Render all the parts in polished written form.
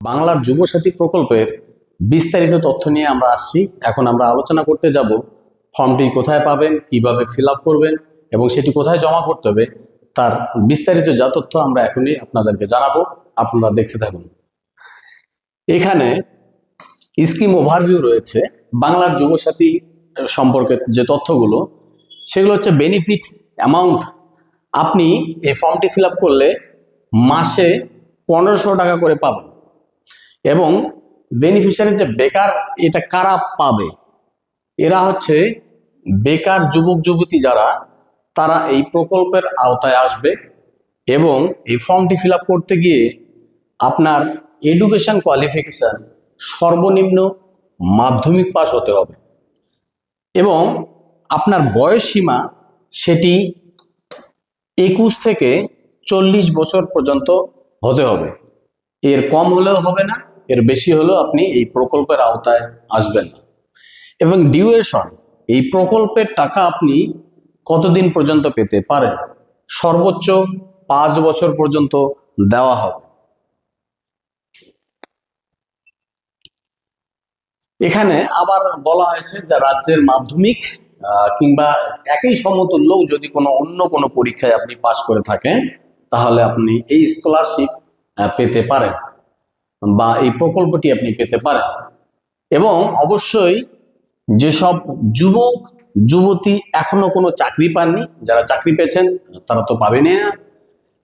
বাংলার যুবসাথী প্রকল্পের বিস্তারিত তথ্য নিয়ে আমরা আসছি। এখন আমরা আলোচনা করতে যাব ফর্মটি কোথায় পাবেন, কিভাবে ফিল আপ করবেন এবং সেটি কোথায় জমা করতে হবে, তার বিস্তারিত যা তথ্য আমরা এখনই আপনাদেরকে জানাবো। আপনারা দেখতে থাকুন। এখানে স্কিম ওভারভিউ রয়েছে। বাংলার যুবসাথী সম্পর্কে যে তথ্যগুলো, সেগুলো হচ্ছে বেনিফিট অ্যামাউন্ট। আপনি এই ফর্মটি ফিল আপ করলে মাসে 1500 টাকা করে পাবেন। এবং বেনিফিশিয়ারি যে বেকার, এটা কারা পাবে? এরা হচ্ছে বেকার যুবক যুবতী যারা, তারা এই প্রকল্পের আওতায় আসবে। এবং এই ফর্মটি ফিল আপ করতে গিয়ে আপনার এডুকেশন কোয়ালিফিকেশন সর্বনিম্ন মাধ্যমিক পাস হতে হবে এবং আপনার বয়স সীমা সেটি 21 থেকে 40 বছর পর্যন্ত হতে হবে। এর কম হলেও হবে না, এর বেশি হলেও আপনি এই প্রকল্পের আওতায় আসবেন না। এবং ডিউরেশন, এই প্রকল্পের টাকা আপনি কতদিন পর্যন্ত পেতে পারেন? সর্বোচ্চ 5 বছর পর্যন্ত দেওয়া হবে। এখানে আবার বলা হয়েছে যে রাজ্যের মাধ্যমিক কিংবা একই সমতুল্য যদি অন্য কোনো পরীক্ষায় আপনি পাশ করে থাকেন, তাহলে আপনি এই স্কলারশিপ পেতে পারেন বা এই প্রকল্পটি আপনি পেতে পারেন। এবং অবশ্যই যেসব যুবক যুবতী এখনো কোনো চাকরি পাননি, যারা চাকরি পেয়েছেন তারা তো পাবেনই না,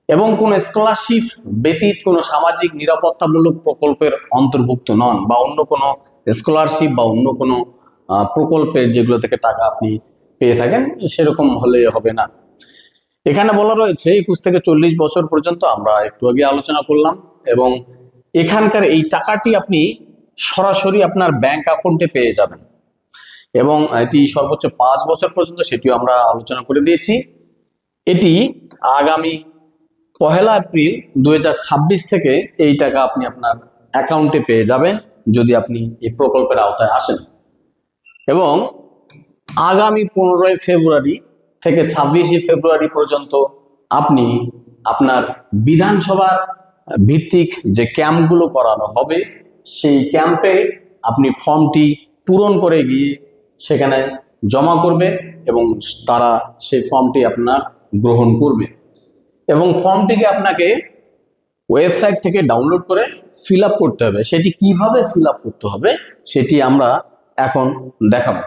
এবং কোন স্কলারশিপ ব্যতীত কোনো সামাজিক নিরাপত্তামূলক প্রকল্পের অন্তর্ভুক্ত নন, বা অন্য কোনো স্কলারশিপ বা অন্য কোনো প্রকল্পে যেগুলো থেকে টাকা আপনি পেয়ে থাকেন, সেরকম হলে হবে না। এখানে বলা রয়েছে 21 থেকে 40 বছর পর্যন্ত, আমরা একটু আগে আলোচনা করলাম। এবং এখানকার এই টাকাটি আপনি সরাসরি আপনার ব্যাংক অ্যাকাউন্টে পেয়ে যাবেন। এবং এটি সর্বোচ্চ 5 বছর পর্যন্ত, সেটিও আমরা আলোচনা করে দিয়েছি। এটি আগামী 1 এপ্রিল 2026 থেকে এই টাকা আপনি আপনার অ্যাকাউন্টে পেয়ে যাবেন যদি আপনি এই প্রকল্পের আওতায় আসেন। এবং আগামী 15 ফেব্রুয়ারি থেকে 26 ফেব্রুয়ারি পর্যন্ত আপনি আপনার বিধানসভার ভিত্তিক যে ক্যাম্পগুলো করানো হবে, সেই ক্যাম্পে আপনি ফর্মটি পূরণ করে গিয়ে সেখানে জমা করবে এবং তারা সেই ফর্মটি আপনার গ্রহণ করবে। এবং ফর্মটিকে আপনাকে ওয়েবসাইট থেকে ডাউনলোড করে ফিল আপ করতে হবে। সেটি কিভাবে ফিল আপ করতে হবে সেটি আমরা এখন দেখাবো।